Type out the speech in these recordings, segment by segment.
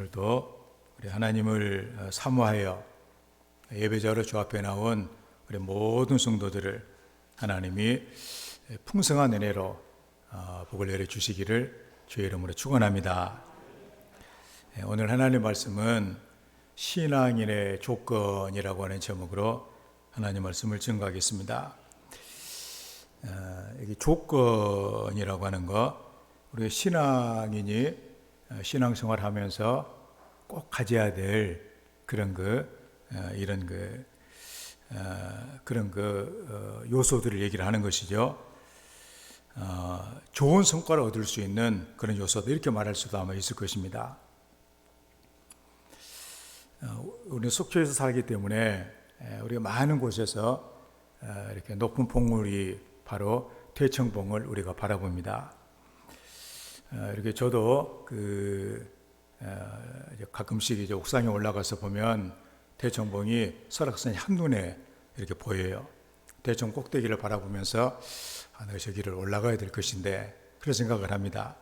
오늘도 우리 하나님을 사모하여 예배자로 주 앞에 나온 우리 모든 성도들을 하나님이 풍성한 은혜로 복을 내려 주시기를 주의 이름으로 축원합니다. 오늘 하나님의 말씀은 신앙인의 조건이라고 하는 제목으로 하나님 말씀을 증거하겠습니다. 여기 조건이라고 하는 거, 우리 신앙인이 신앙생활하면서 꼭 가져야 될 그런 요소들을 얘기를 하는 것이죠. 좋은 성과를 얻을 수 있는 그런 요소들, 이렇게 말할 수도 아마 있을 것입니다. 우리는 속초에서 살기 때문에 우리가 많은 곳에서 이렇게 높은 봉우리, 바로 대청봉을 우리가 바라봅니다. 이렇게 저도 가끔씩 이제 옥상에 올라가서 보면 대청봉이 설악산이 한눈에 이렇게 보여요. 대청 꼭대기를 바라보면서 내가 저기를 올라가야 될 것인데, 그런 생각을 합니다.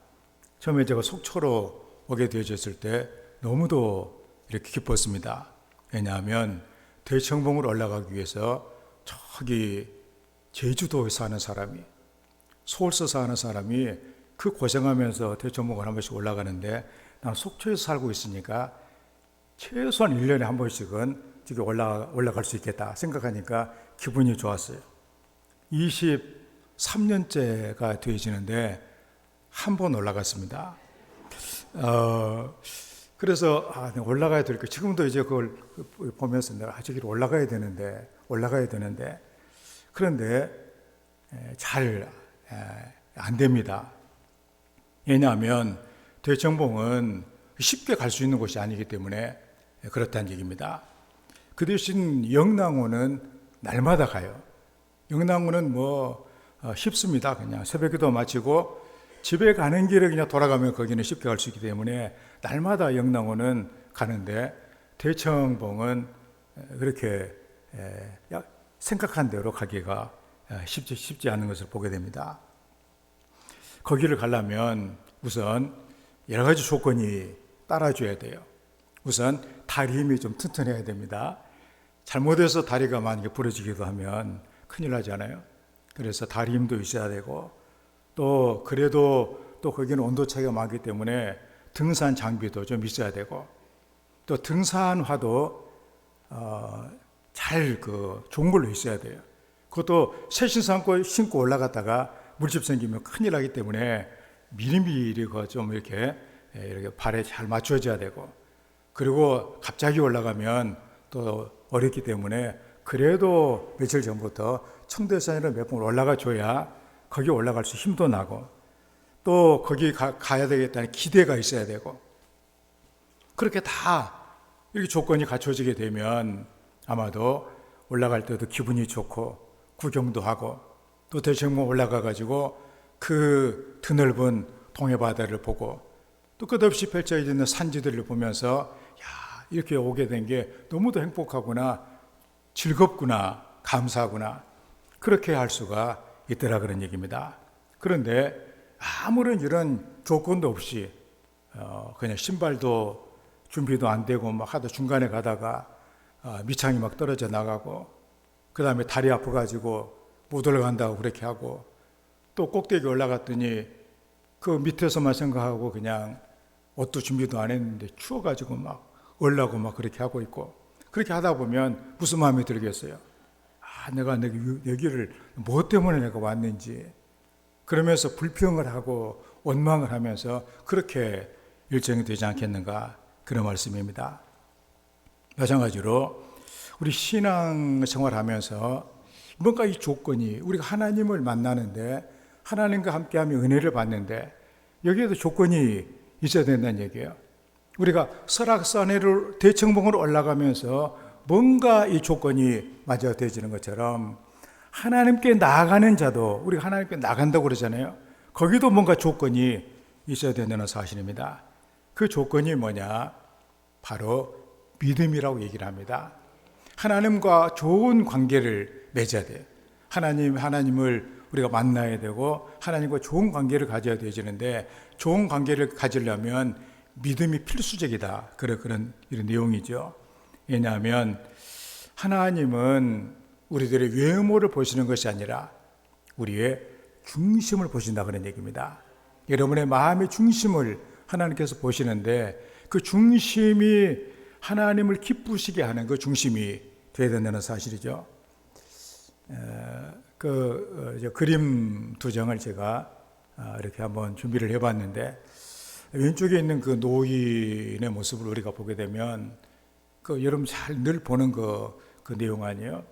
처음에 제가 속초로 오게 되어졌을 때 너무도 이렇게 기뻤습니다. 왜냐하면 대청봉을 올라가기 위해서 저기 제주도에 사는 사람이, 서울서 사는 사람이 그 고생하면서 대청봉을 한 번씩 올라가는데, 나는 속초에서 살고 있으니까 최소한 1년에 한 번씩은 저기 올라갈 수 있겠다 생각하니까 기분이 좋았어요. 23년째가 되어지는데 한 번 올라갔습니다. 그래서 올라가야 될 거, 지금도 이제 그걸 보면서 내가 저기로 올라가야 되는데 그런데 잘 안 됩니다. 왜냐하면 대청봉은 쉽게 갈 수 있는 곳이 아니기 때문에 그렇다는 얘기입니다. 그 대신 영랑호는 날마다 가요. 영랑호는 쉽습니다. 그냥 새벽기도 마치고 집에 가는 길에 그냥 돌아가면 거기는 쉽게 갈 수 있기 때문에 날마다 영랑호는 가는데, 대청봉은 그렇게 생각한 대로 가기가 쉽지 않은 것을 보게 됩니다. 거기를 가려면 우선 여러 가지 조건이 따라줘야 돼요. 우선 다리 힘이 좀 튼튼해야 됩니다. 잘못해서 다리가 만약에 부러지기도 하면 큰일 나잖아요. 그래서 다리 힘도 있어야 되고, 또 그래도 또 거기는 온도 차이가 많기 때문에 등산 장비도 좀 있어야 되고, 또 등산화도 좋은 걸로 있어야 돼요. 그것도 새 신고 올라갔다가 물집 생기면 큰일 나기 때문에 미리미리 좀 이렇게 발에 잘 맞춰져야 되고, 그리고 갑자기 올라가면 또 어렵기 때문에 그래도 며칠 전부터 청대산으로 몇 번 올라가 줘야 거기 올라갈 수 힘도 나고, 또 거기 가야 되겠다는 기대가 있어야 되고, 그렇게 다 이렇게 조건이 갖춰지게 되면 아마도 올라갈 때도 기분이 좋고 구경도 하고, 또 대청봉 올라가 가지고 그 드넓은 동해바다를 보고, 또 끝없이 펼쳐져 있는 산지들을 보면서 이렇게 오게 된 게 너무도 행복하구나, 즐겁구나, 감사하구나, 그렇게 할 수가 있더라, 그런 얘기입니다. 그런데 아무런 이런 조건도 없이 그냥 신발도 준비도 안 되고 하다 중간에 가다가 밑창이 막 떨어져 나가고, 그 다음에 다리 아파가지고 못 올라간다고 그렇게 하고, 또 꼭대기 올라갔더니 그 밑에서만 생각하고 그냥 옷도 준비도 안 했는데 추워가지고 막 얼라고 막 그렇게 하고 있고, 그렇게 하다 보면 무슨 마음이 들겠어요? 내가 여기를 뭐 때문에 내가 왔는지, 그러면서 불평을 하고 원망을 하면서 그렇게 일정이 되지 않겠는가, 그런 말씀입니다. 마찬가지로 우리 신앙생활 하면서 뭔가 이 조건이, 우리가 하나님을 만나는데, 하나님과 함께하며 은혜를 받는데 여기에도 조건이 있어야 된다는 얘기예요. 우리가 설악산을 대청봉으로 올라가면서 뭔가 이 조건이 맞아 되어지는 것처럼, 하나님께 나아가는 자도, 우리가 하나님께 나간다고 그러잖아요. 거기도 뭔가 조건이 있어야 된다는 사실입니다. 그 조건이 뭐냐? 바로 믿음이라고 얘기를 합니다. 하나님과 좋은 관계를 맺어야 돼요. 하나님을 우리가 만나야 되고, 하나님과 좋은 관계를 가져야 되지는데, 좋은 관계를 가지려면 믿음이 필수적이다. 그런 이런 내용이죠. 왜냐하면 하나님은 우리들의 외모를 보시는 것이 아니라 우리의 중심을 보신다 그런 얘기입니다. 여러분의 마음의 중심을 하나님께서 보시는데 그 중심이 하나님을 기쁘시게 하는 그 중심이 되어야 된다는 사실이죠. 그림 두 장을 제가 이렇게 한번 준비를 해봤는데, 왼쪽에 있는 그 노인의 모습을 우리가 보게 되면 여러분 잘 늘 보는 그 내용 아니에요?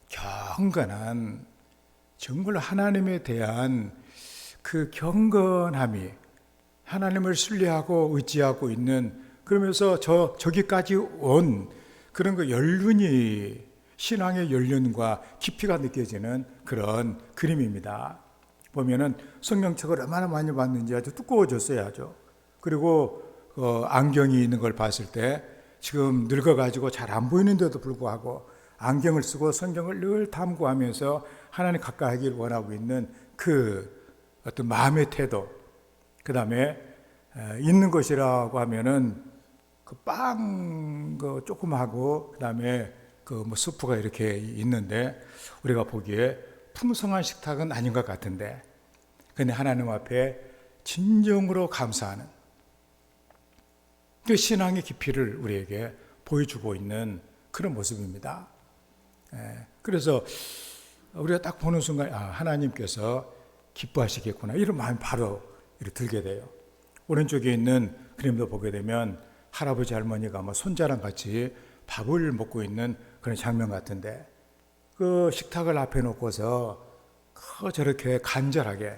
경건한, 정말 하나님에 대한 그 경건함이, 하나님을 신뢰하고 의지하고 있는, 그러면서 저기까지 온 그런 그 연륜이, 신앙의 연륜과 깊이가 느껴지는 그런 그림입니다. 보면은 성경책을 얼마나 많이 봤는지 아주 두꺼워졌어요, 아주. 그리고 안경이 있는 걸 봤을 때 지금 늙어가지고 잘 안 보이는데도 불구하고 안경을 쓰고 성경을 늘 탐구하면서 하나님 가까이 하기를 원하고 있는 그 어떤 마음의 태도, 그 다음에 있는 것이라고 하면은 그 조그마하고, 그 다음에 스프가 이렇게 있는데 우리가 보기에 풍성한 식탁은 아닌 것 같은데, 근데 하나님 앞에 진정으로 감사하는 그 신앙의 깊이를 우리에게 보여주고 있는 그런 모습입니다. 그래서 우리가 딱 보는 순간, 하나님께서 기뻐하시겠구나, 이런 마음이 바로 이렇게 들게 돼요. 오른쪽에 있는 그림도 보게 되면 할아버지 할머니가 손자랑 같이 밥을 먹고 있는 그런 장면 같은데, 그 식탁을 앞에 놓고서 저렇게 간절하게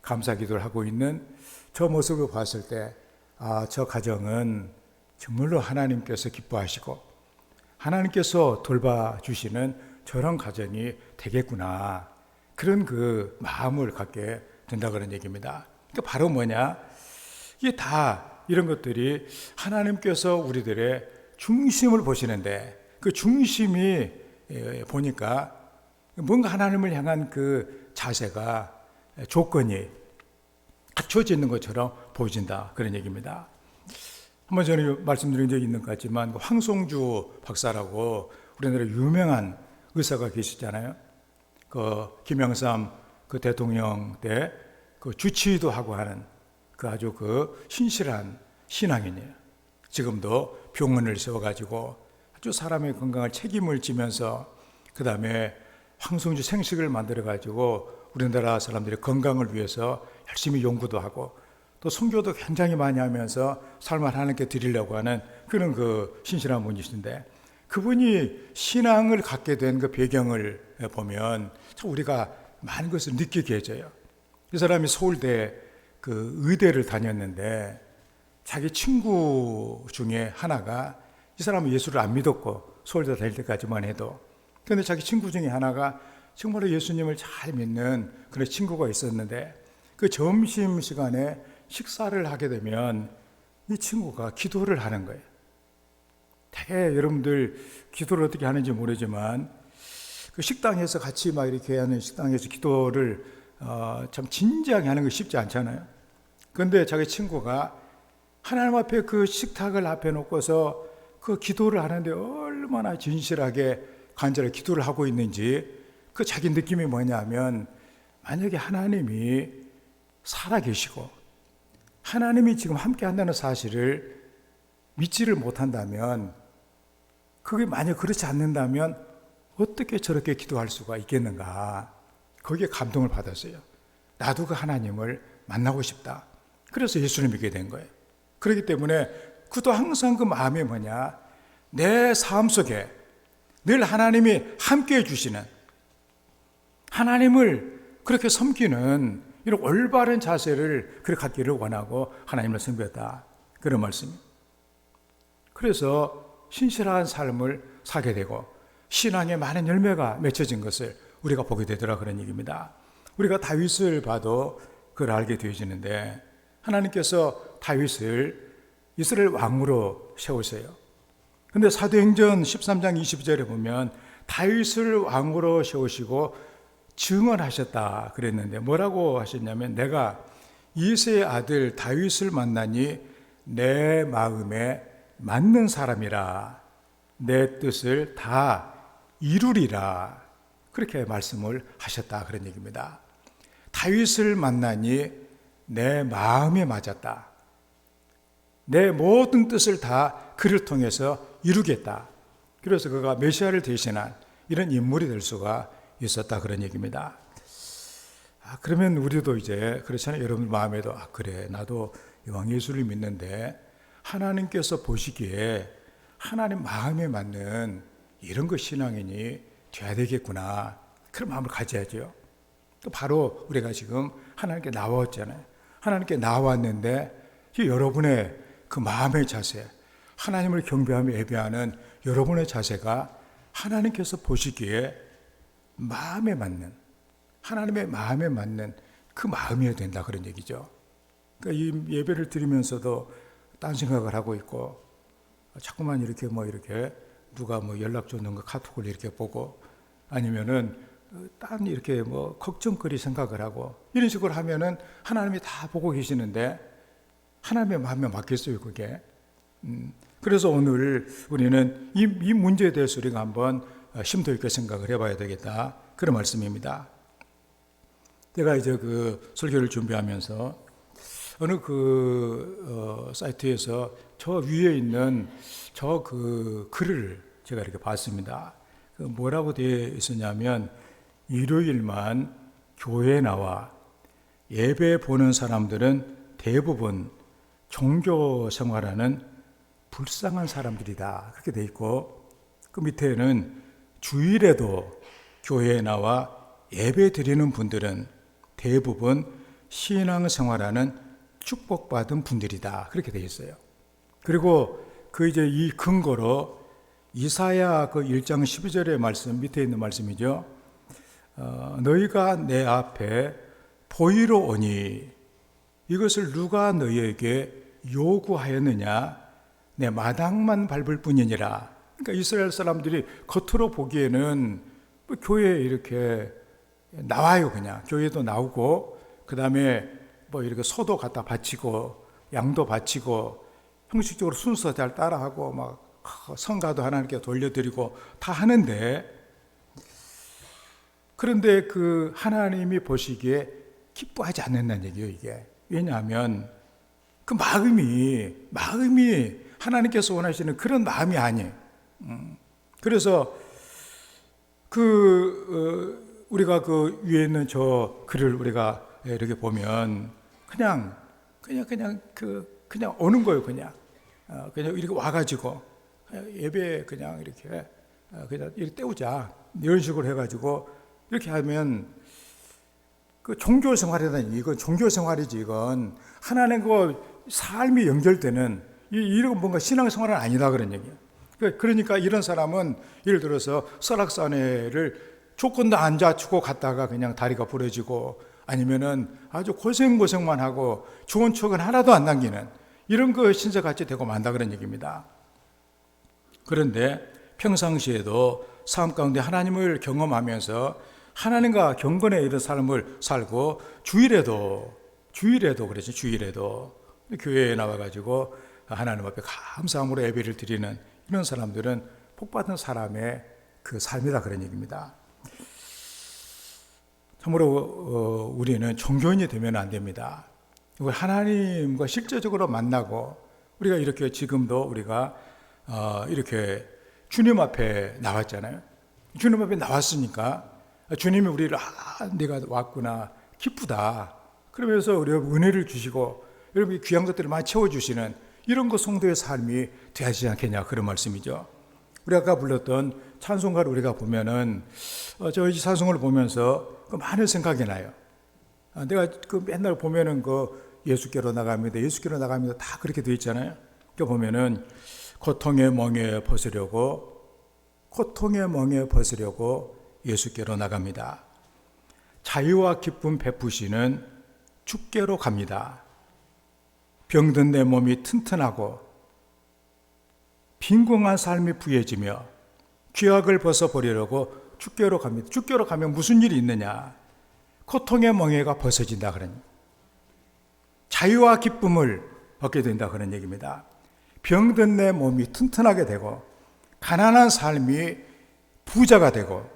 감사 기도를 하고 있는 저 모습을 봤을 때, 저 가정은 정말로 하나님께서 기뻐하시고 하나님께서 돌봐주시는 저런 가정이 되겠구나, 그런 그 마음을 갖게 된다 그런 얘기입니다. 그러니까 바로 뭐냐, 이게 다 이런 것들이 하나님께서 우리들의 중심을 보시는데, 그 중심이 보니까 뭔가 하나님을 향한 그 자세가, 조건이 갖춰져 있는 것처럼 보여진다 그런 얘기입니다. 한번 전에 말씀드린 적이 있는 것 같지만 황송주 박사라고 우리나라 유명한 의사가 계시잖아요. 김영삼 대통령 때 주치의도 하고 하는 아주 신실한 신앙인이에요. 지금도 병원을 세워가지고 아주 사람의 건강을 책임을 지면서, 그 다음에 황송주 생식을 만들어가지고 우리나라 사람들의 건강을 위해서 열심히 연구도 하고 또 선교도 굉장히 많이 하면서 삶을 하나님께 드리려고 하는 그런 신실한 분이신데, 그분이 신앙을 갖게 된 그 배경을 보면 참 우리가 많은 것을 느끼게 해줘요. 이 사람이 서울대 의대를 다녔는데 자기 친구 중에 하나가, 이 사람은 예수를 안 믿었고 서울대 다닐 때까지만 해도, 그런데 자기 친구 중에 하나가 정말로 예수님을 잘 믿는 그런 친구가 있었는데, 그 점심시간에 식사를 하게 되면 이 친구가 기도를 하는 거예요. 되게 여러분들 기도를 어떻게 하는지 모르지만 그 식당에서 같이 이렇게 하는 식당에서 기도를 참 진지하게 하는 거 쉽지 않잖아요. 그런데 자기 친구가 하나님 앞에 그 식탁을 앞에 놓고서 그 기도를 하는데 얼마나 진실하게 간절하게 기도를 하고 있는지, 그 자기 느낌이 뭐냐면, 만약에 하나님이 살아계시고 하나님이 지금 함께 한다는 사실을 믿지를 못한다면, 그게 만약 그렇지 않는다면 어떻게 저렇게 기도할 수가 있겠는가, 거기에 감동을 받았어요. 나도 그 하나님을 만나고 싶다. 그래서 예수를 믿게 된 거예요. 그렇기 때문에 그도 항상 그 마음이 뭐냐, 내 삶 속에 늘 하나님이 함께해 주시는, 하나님을 그렇게 섬기는 이런 올바른 자세를 그렇게 갖기를 원하고 하나님을 섬겼다, 그런 말씀입니다. 그래서 신실한 삶을 살게 되고 신앙의 많은 열매가 맺혀진 것을 우리가 보게 되더라, 그런 얘기입니다. 우리가 다윗을 봐도 그걸 알게 되어지는데, 하나님께서 다윗을 이스라엘 왕으로 세우세요. 그런데 사도행전 13장 20절에 보면 다윗을 왕으로 세우시고 증언하셨다 그랬는데, 뭐라고 하셨냐면, 내가 이새의 아들 다윗을 만나니 내 마음에 맞는 사람이라 내 뜻을 다 이루리라 그렇게 말씀을 하셨다 그런 얘기입니다. 다윗을 만나니 내 마음에 맞았다. 내 모든 뜻을 다 그를 통해서 이루겠다. 그래서 그가 메시아를 대신한 이런 인물이 될 수가 있었다 그런 얘기입니다. 그러면 우리도 이제 그렇잖아요. 여러분 마음에도 그래 나도 왕 예수를 믿는데 하나님께서 보시기에 하나님 마음에 맞는 이런 것 신앙인이 돼야 되겠구나 그런 마음을 가져야죠. 또 바로 우리가 지금 하나님께 나왔잖아요. 하나님께 나왔는데 여러분의 그 마음의 자세, 하나님을 경배하며 예배하는 여러분의 자세가 하나님께서 보시기에 마음에 맞는, 하나님의 마음에 맞는 그 마음이어야 된다 그런 얘기죠. 그러니까 이 예배를 드리면서도 딴 생각을 하고 있고 자꾸만 이렇게 누가 연락 주는 거 카톡을 이렇게 보고 아니면은 딴 이렇게 걱정거리 생각을 하고 이런 식으로 하면은 하나님이 다 보고 계시는데 하나님의 마음에 맞겠어요 그게. 그래서 오늘 우리는 이 문제에 대해서 우리가 한번 심도 있게 생각을 해봐야 되겠다 그런 말씀입니다. 제가 이제 그 설교를 준비하면서 어느 사이트에서 저 위에 있는 저 글을 제가 이렇게 봤습니다. 뭐라고 되어 있었냐면 일요일만 교회에 나와 예배 보는 사람들은 대부분 종교 생활하는 불쌍한 사람들이다 그렇게 되어 있고 그 밑에는 주일에도 교회에 나와 예배 드리는 분들은 대부분 신앙 생활하는 축복받은 분들이다 그렇게 되어 있어요. 그리고 이 근거로 이사야 1장 12절의 말씀 밑에 있는 말씀이죠. 너희가 내 앞에 보이러 오니 이것을 누가 너희에게 요구하였느냐 내 마당만 밟을 뿐이니라. 그러니까 이스라엘 사람들이 겉으로 보기에는 교회에 이렇게 나와요. 그냥 교회도 나오고 그 다음에 이렇게 소도 갖다 바치고 양도 바치고 형식적으로 순서 잘 따라하고 성가도 하나님께 돌려드리고 다 하는데 그런데 그 하나님이 보시기에 기뻐하지 않는다는 얘기예요 이게. 왜냐하면 그 마음이 하나님께서 원하시는 그런 마음이 아니에요. 그래서 우리가 그 위에 있는 저 글을 우리가 이렇게 보면 그냥 오는 거예요. 그냥 이렇게 와가지고 예배 그냥 이렇게 때우자 이런 식으로 해가지고 이렇게 하면 그 종교 생활이라니 이건 종교 생활이지 이건 하나님과 삶이 연결되는 이런 뭔가 신앙 생활은 아니다 그런 얘기예요. 그러니까 이런 사람은 예를 들어서 설악산에를 조건도 안 갖추고 갔다가 그냥 다리가 부러지고 아니면은 아주 고생만 하고 좋은 추억은 하나도 안 남기는 이런 거 신세같이 되고 만다 그런 얘기입니다. 그런데 평상시에도 삶 가운데 하나님을 경험하면서 하나님과 경건의 이런 삶을 살고 주일에도 그렇지 주일에도 교회에 나와가지고 하나님 앞에 감사함으로 예배를 드리는 이런 사람들은 복받은 사람의 삶이다 그런 얘기입니다. 참으로 우리는 종교인이 되면 안 됩니다. 하나님과 실제적으로 만나고 우리가 이렇게 지금도 우리가 이렇게 주님 앞에 나왔잖아요. 주님 앞에 나왔으니까 주님이 우리를 내가 왔구나 기쁘다 그러면서 우리가 은혜를 주시고 여러분 귀한 것들을 많이 채워주시는 이런 것 성도의 삶이 되지 않겠냐 그런 말씀이죠. 우리 아까 불렀던 찬송가를 우리가 보면은 저 찬송을 보면서 많은 생각이 나요. 내가 맨날 보면은 예수께로 나갑니다. 다 그렇게 되어 있잖아요. 보면은 고통의 멍에 벗으려고 예수께로 나갑니다. 자유와 기쁨 베푸시는 주께로 갑니다. 병든 내 몸이 튼튼하고 빈궁한 삶이 부해지며 죄악을 벗어버리려고 주께로 갑니다. 주께로 가면 무슨 일이 있느냐? 고통의 멍에가 벗어진다 그러니 자유와 기쁨을 얻게 된다 그런 얘기입니다. 병든 내 몸이 튼튼하게 되고 가난한 삶이 부자가 되고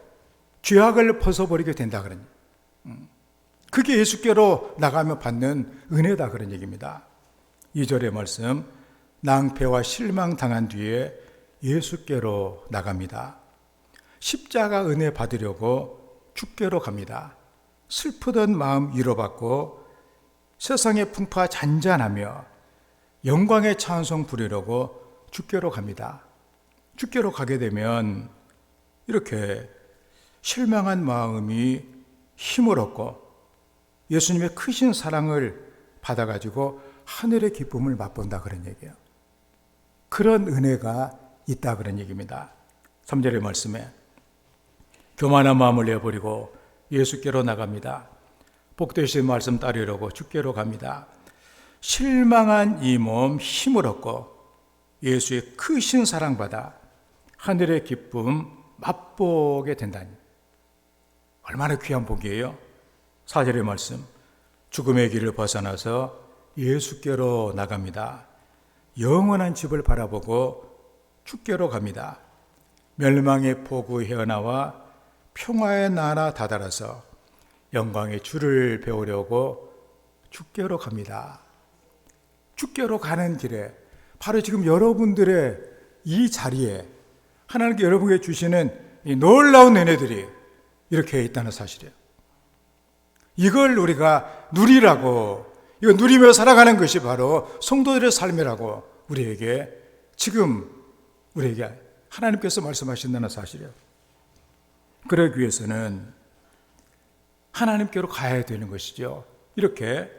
죄악을 벗어버리게 된다 그런 그게 예수께로 나가며 받는 은혜다 그런 얘기입니다. 2절의 말씀, 낭패와 실망당한 뒤에 예수께로 나갑니다. 십자가 은혜 받으려고 주께로 갑니다. 슬프던 마음 위로받고 세상의 풍파 잔잔하며 영광의 찬송 부리려고 주께로 갑니다. 주께로 가게 되면 이렇게 실망한 마음이 힘을 얻고 예수님의 크신 사랑을 받아가지고 하늘의 기쁨을 맛본다 그런 얘기예요. 그런 은혜가 있다 그런 얘기입니다. 3절의 말씀에 교만한 마음을 내버리고 예수께로 나갑니다. 복되신 말씀 따르려고 주께로 갑니다. 실망한 이 몸 힘을 얻고 예수의 크신 사랑받아 하늘의 기쁨 맛보게 된다니 얼마나 귀한 복이에요. 4절의 말씀, 죽음의 길을 벗어나서 예수께로 나갑니다. 영원한 집을 바라보고 주께로 갑니다. 멸망의 포구 헤어나와 평화의 나라 다다라서 영광의 주를 배우려고 주께로 갑니다. 주께로 가는 길에 바로 지금 여러분들의 이 자리에 하나님께 여러분에게 주시는 이 놀라운 은혜들이 이렇게 있다는 사실이에요. 이걸 우리가 누리라고, 이거 누리며 살아가는 것이 바로 성도들의 삶이라고 우리에게 지금 우리에게 하나님께서 말씀하신다는 사실이에요. 그러기 위해서는 하나님께로 가야 되는 것이죠. 이렇게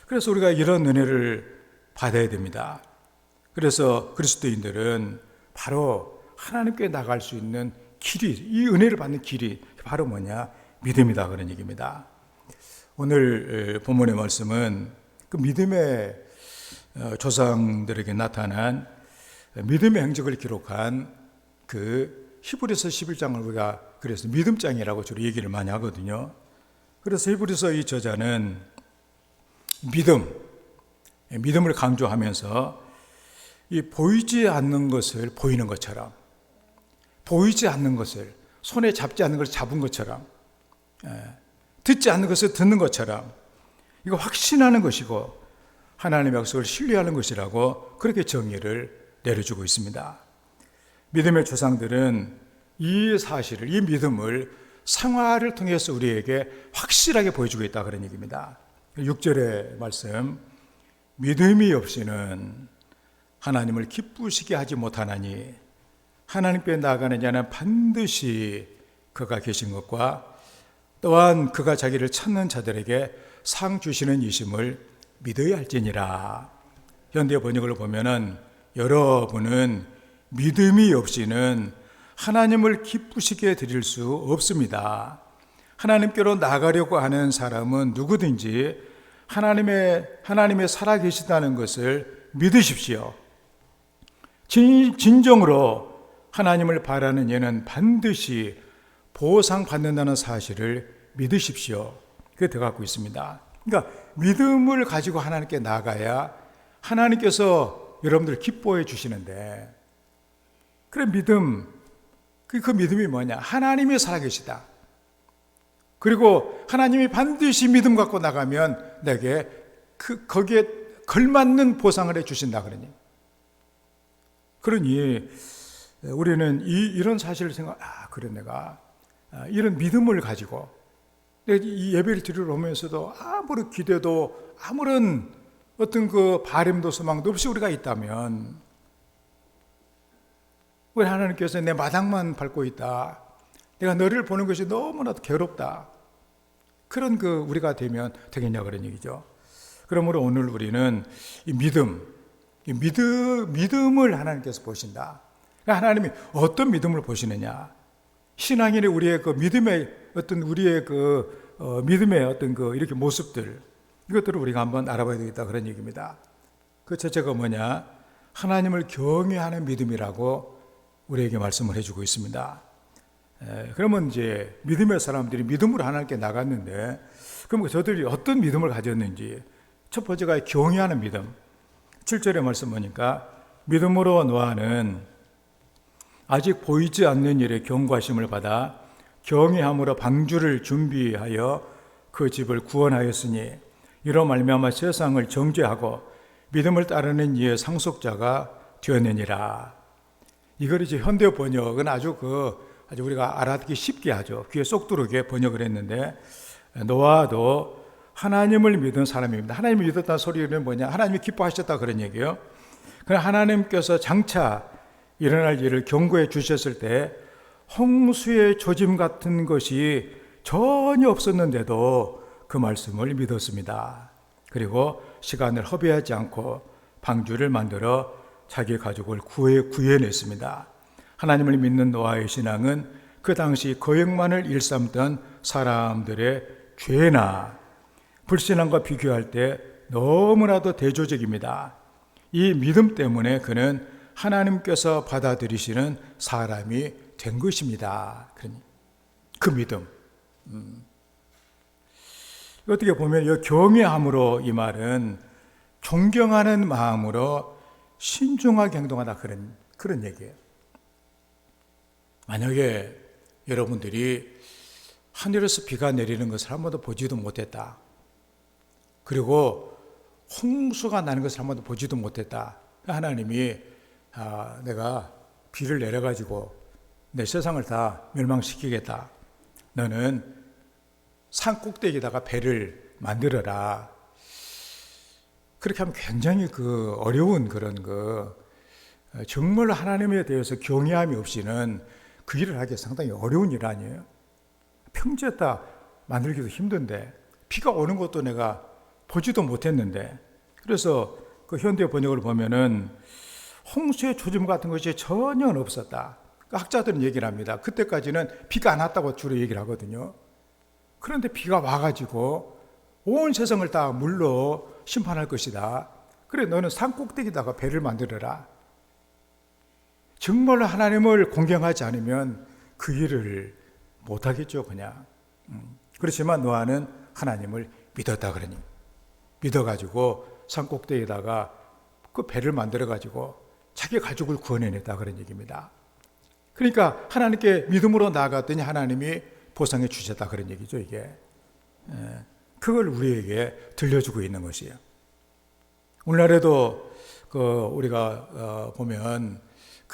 그래서 우리가 이런 은혜를 받아야 됩니다. 그래서 그리스도인들은 바로 하나님께 나갈 수 있는 길이, 이 은혜를 받는 길이 바로 뭐냐? 믿음이다 그런 얘기입니다. 오늘 본문의 말씀은 그 믿음의 조상들에게 나타난 믿음의 행적을 기록한 그 히브리서 11장을 우리가 그래서 믿음장이라고 주로 얘기를 많이 하거든요. 그래서 히브리서 이 저자는 믿음을 강조하면서 이 보이지 않는 것을 보이는 것처럼, 보이지 않는 것을 손에 잡지 않는 것을 잡은 것처럼, 듣지 않는 것을 듣는 것처럼 이거 확신하는 것이고 하나님의 약속을 신뢰하는 것이라고 그렇게 정의를 내려주고 있습니다. 믿음의 조상들은 이 사실을, 이 믿음을 생활을 통해서 우리에게 확실하게 보여주고 있다 그런 얘기입니다. 6절의 말씀, 믿음이 없이는 하나님을 기쁘시게 하지 못하나니 하나님께 나아가는 자는 반드시 그가 계신 것과 또한 그가 자기를 찾는 자들에게 상 주시는 이심을 믿어야 할지니라. 현대 번역을 보면은 여러분은 믿음이 없이는 하나님을 기쁘시게 드릴 수 없습니다. 하나님께로 나가려고 하는 사람은 누구든지 하나님의 살아계시다는 것을 믿으십시오. 진정으로 하나님을 바라는 이는 반드시 보상받는다는 사실을 믿으십시오. 그게 들어가고 있습니다. 그러니까 믿음을 가지고 하나님께 나가야 하나님께서 여러분들 기뻐해 주시는데, 그래 믿음, 그 믿음이 뭐냐? 하나님이 살아계시다. 그리고 하나님이 반드시 믿음 갖고 나가면 내게 거기에 걸맞는 보상을 해 주신다 그러니 우리는 이런 사실을 그래 내가 이런 믿음을 가지고 이 예배를 드리러 오면서도 아무런 기대도 아무런 어떤 그 바람도 소망도 없이 우리가 있다면 우리 하나님께서 내 마당만 밟고 있다. 내가 너를 보는 것이 너무나도 괴롭다. 그런 우리가 되면 되겠냐 그런 얘기죠. 그러므로 오늘 우리는 이 믿음을 하나님께서 보신다. 하나님이 어떤 믿음을 보시느냐? 신앙인의 우리의 믿음의 어떤 우리의 믿음의 어떤 이렇게 모습들, 이것들을 우리가 한번 알아봐야 되겠다 그런 얘기입니다. 그 첫째가 뭐냐? 하나님을 경외하는 믿음이라고 우리에게 말씀을 해주고 있습니다. 그러면 이제 믿음의 사람들이 믿음으로 하나님께 나갔는데, 그럼 저들이 어떤 믿음을 가졌는지, 첫 번째가 경외하는 믿음. 7절의 말씀 보니까 믿음으로 노아는 아직 보이지 않는 일에 경고하심을 받아 경외함으로 방주를 준비하여 그 집을 구원하였으니 이로 말미암아 세상을 정죄하고 믿음을 따르는 이의 상속자가 되었느니라. 이걸 이제 현대 번역은 아주 우리가 알아듣기 쉽게 하죠. 귀에 쏙 들어오게 번역을 했는데, 노아도 하나님을 믿은 사람입니다. 하나님을 믿었다는 소리는 뭐냐? 하나님이 기뻐하셨다 그런 얘기예요. 그러나 하나님께서 장차 일어날 일을 경고해 주셨을 때 홍수의 조짐 같은 것이 전혀 없었는데도 그 말씀을 믿었습니다. 그리고 시간을 허비하지 않고 방주를 만들어 자기 가족을 구해냈습니다. 하나님을 믿는 노아의 신앙은 그 당시 거역만을 일삼던 사람들의 죄나 불신앙과 비교할 때 너무나도 대조적입니다. 이 믿음 때문에 그는 하나님께서 받아들이시는 사람이 된 것입니다. 그 믿음. 어떻게 보면 이 경외함으로 이 말은 존경하는 마음으로 신중하게 행동하다 그런 얘기예요. 만약에 여러분들이 하늘에서 비가 내리는 것을 한 번도 보지도 못했다. 그리고 홍수가 나는 것을 한 번도 보지도 못했다. 하나님이 내가 비를 내려가지고 내 세상을 다 멸망시키겠다. 너는 산 꼭대기에다가 배를 만들어라. 그렇게 하면 굉장히 어려운 정말 하나님에 대해서 경외함이 없이는 그 일을 하기 상당히 어려운 일 아니에요? 평지에다 만들기도 힘든데 비가 오는 것도 내가 보지도 못했는데, 그래서 그 현대 번역을 보면은 홍수의 조짐 같은 것이 전혀 없었다. 학자들은 얘기를 합니다. 그때까지는 비가 안 왔다고 주로 얘기를 하거든요. 그런데 비가 와가지고 온 세상을 다 물로 심판할 것이다. 그래, 너는 산 꼭대기다가 배를 만들어라. 정말로 하나님을 공경하지 않으면 그 일을 못하겠죠, 그냥. 그렇지만 노아는 하나님을 믿었다 그러니. 믿어가지고 산 꼭대기에다가 그 배를 만들어가지고 자기 가족을 구원해냈다 그런 얘기입니다. 그러니까 하나님께 믿음으로 나아갔더니 하나님이 보상해 주셨다 그런 얘기죠, 이게. 그걸 우리에게 들려주고 있는 것이에요. 오늘날에도 우리가 보면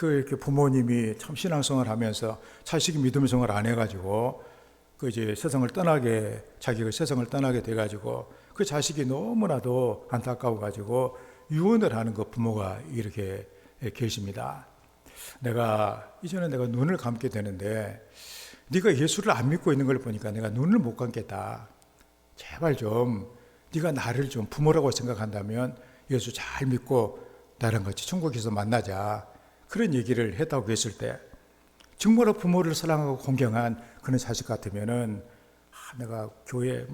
이렇게 부모님이 참 신앙생활 하면서 자식이 믿음 생활 안 해가지고 이제 자기가 세상을 떠나게 돼가지고 그 자식이 너무나도 안타까워가지고 유언을 하는 부모가 이렇게 계십니다. 이제는 내가 눈을 감게 되는데 네가 예수를 안 믿고 있는 걸 보니까 내가 눈을 못 감겠다. 제발 좀 네가 나를 좀 부모라고 생각한다면 예수 잘 믿고 나랑 같이 천국에서 만나자. 그런 얘기를 했다고 했을 때 정말로 부모를 사랑하고 공경한 그런 자식 같으면은 내가 교회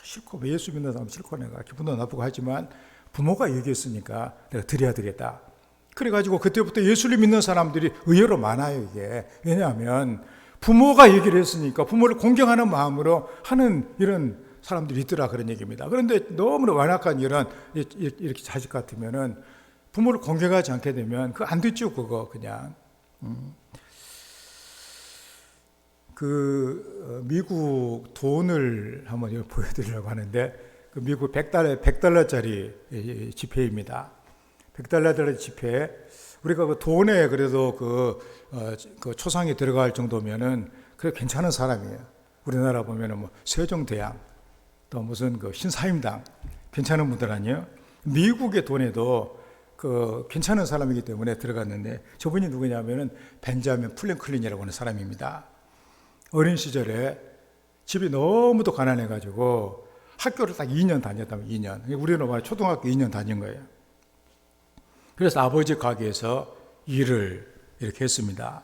싫고 예수 믿는 사람 싫고 내가 기분도 나쁘고 하지만 부모가 얘기했으니까 내가 드려야 되겠다. 그래가지고 그때부터 예수를 믿는 사람들이 의외로 많아요, 이게. 왜냐하면 부모가 얘기를 했으니까 부모를 공경하는 마음으로 하는 이런 사람들이 있더라 그런 얘기입니다. 그런데 너무나 완악한 이렇게 자식 같으면은 부모를 공경하지 않게 되면 안 듣죠, 그거 그냥. 미국 돈을 한번 보여드리려고 하는데 미국 $100짜리 지폐입니다. $100짜리 지폐. 우리가 돈에 그래도 초상이 들어갈 정도면은 그래 괜찮은 사람이에요. 우리나라 보면은 세종대왕 또 무슨 신사임당 괜찮은 분들 아니에요? 미국의 돈에도 괜찮은 사람이기 때문에 들어갔는데 저분이 누구냐면은 벤자민 프랭클린이라고 하는 사람입니다. 어린 시절에 집이 너무도 가난해가지고 학교를 딱 2년 다녔다면 2년. 우리는 말 초등학교 2년 다닌 거예요. 그래서 아버지 가게에서 일을 이렇게 했습니다.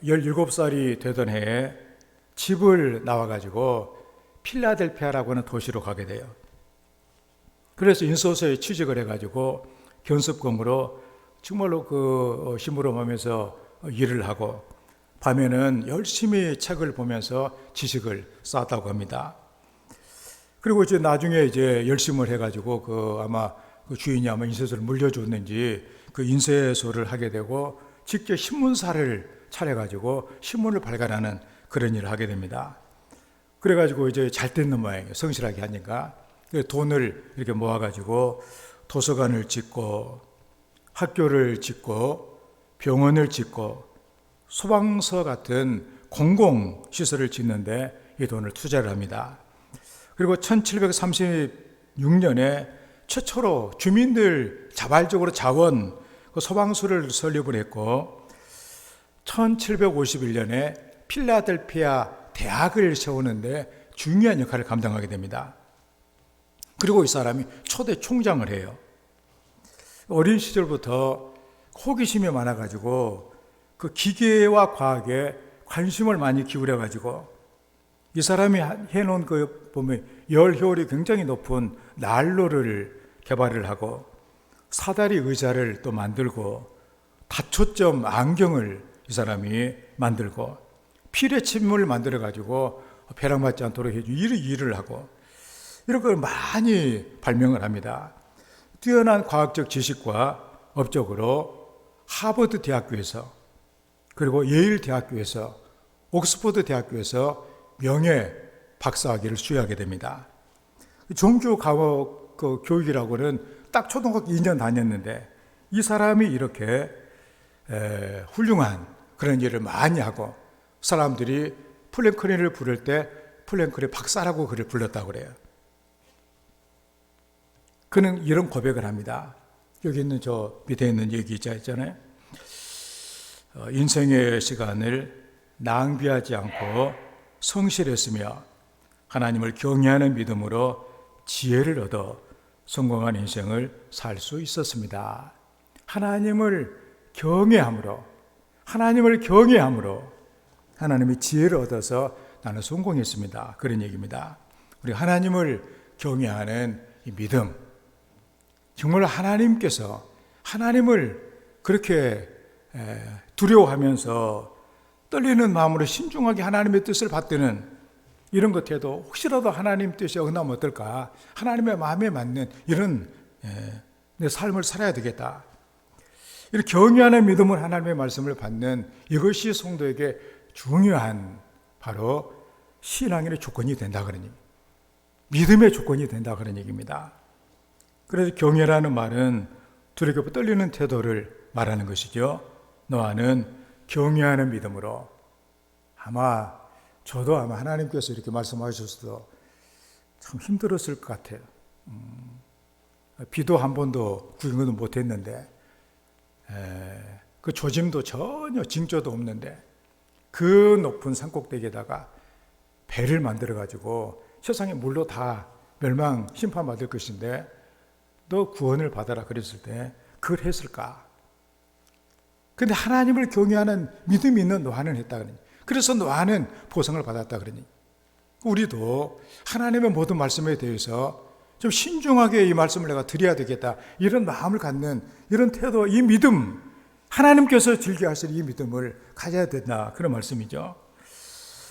17살이 되던 해에 집을 나와가지고 필라델피아라고 하는 도시로 가게 돼요. 그래서 인소서에 취직을 해가지고 견습검으로 정말로 심부름하면서 일을 하고 밤에는 열심히 책을 보면서 지식을 쌓았다고 합니다. 그리고 나중에 열심을 해가지고 아마 그 주인이 아마 인쇄소를 물려줬는지 그 인쇄소를 하게 되고 직접 신문사를 차려가지고 신문을 발간하는 그런 일을 하게 됩니다. 그래가지고 이제 잘 됐는 모양이에요. 성실하게 하니까. 돈을 이렇게 모아가지고 도서관을 짓고 학교를 짓고 병원을 짓고 소방서 같은 공공시설을 짓는데 이 돈을 투자를 합니다. 그리고 1736년에 최초로 주민들 자발적으로 자원 소방서를 설립을 했고 1751년에 필라델피아 대학을 세우는데 중요한 역할을 감당하게 됩니다. 그리고 이 사람이 초대 총장을 해요. 어린 시절부터 호기심이 많아가지고 그 기계와 과학에 관심을 많이 기울여가지고 이 사람이 해놓은 그 보면 열 효율이 굉장히 높은 난로를 개발을 하고 사다리 의자를 또 만들고 다초점 안경을 이 사람이 만들고 피뢰침을 만들어가지고 벼락맞지 않도록 일을 하고 이런 걸 많이 발명을 합니다. 뛰어난 과학적 지식과 업적으로 하버드 대학교에서 그리고 예일 대학교에서 옥스퍼드 대학교에서 명예 박사학위를 수여하게 됩니다. 종교 교육이라고는 딱 초등학교 2년 다녔는데 이 사람이 이렇게 훌륭한 그런 일을 많이 하고 사람들이 프랭클린을 부를 때 프랭클린 박사라고 그를 불렀다고 그래요. 그는 이런 고백을 합니다. 여기 있는 저 밑에 있는 얘기자 있잖아요. 인생의 시간을 낭비하지 않고 성실했으며 하나님을 경외하는 믿음으로 지혜를 얻어 성공한 인생을 살 수 있었습니다. 하나님을 경외함으로 하나님의 지혜를 얻어서 나는 성공했습니다. 그런 얘기입니다. 우리 하나님을 경외하는 이 믿음, 정말 하나님께서 하나님을 그렇게 두려워하면서 떨리는 마음으로 신중하게 하나님의 뜻을 받드는 이런 것에도 혹시라도 하나님 뜻이 어긋나면 어떨까? 하나님의 마음에 맞는 이런 내 삶을 살아야 되겠다. 이렇게 경외하는 믿음을 하나님의 말씀을 받는 이것이 성도에게 중요한 바로 신앙의 조건이 된다 그런 얘기. 믿음의 조건이 된다 그런 얘기입니다. 그래서 경외라는 말은 두렵고 떨리는 태도를 말하는 것이죠. 너와는 경외하는 믿음으로 저도 아마 하나님께서 이렇게 말씀하셨어도 참 힘들었을 것 같아요. 비도 한 번도 구경도 못했는데 그 조짐도 전혀 징조도 없는데 그 높은 산꼭대기에다가 배를 만들어가지고 세상의 물로 다 멸망 심판받을 것인데 너 구원을 받아라 그랬을 때 그걸 했을까? 근데 하나님을 경외하는 믿음이 있는 노아는 했다 그러니. 그래서 노아는 보상을 받았다 그러니. 우리도 하나님의 모든 말씀에 대해서 좀 신중하게 이 말씀을 내가 드려야 되겠다. 이런 마음을 갖는 이런 태도, 이 믿음, 하나님께서 즐겨 하실 이 믿음을 가져야 된다. 그런 말씀이죠.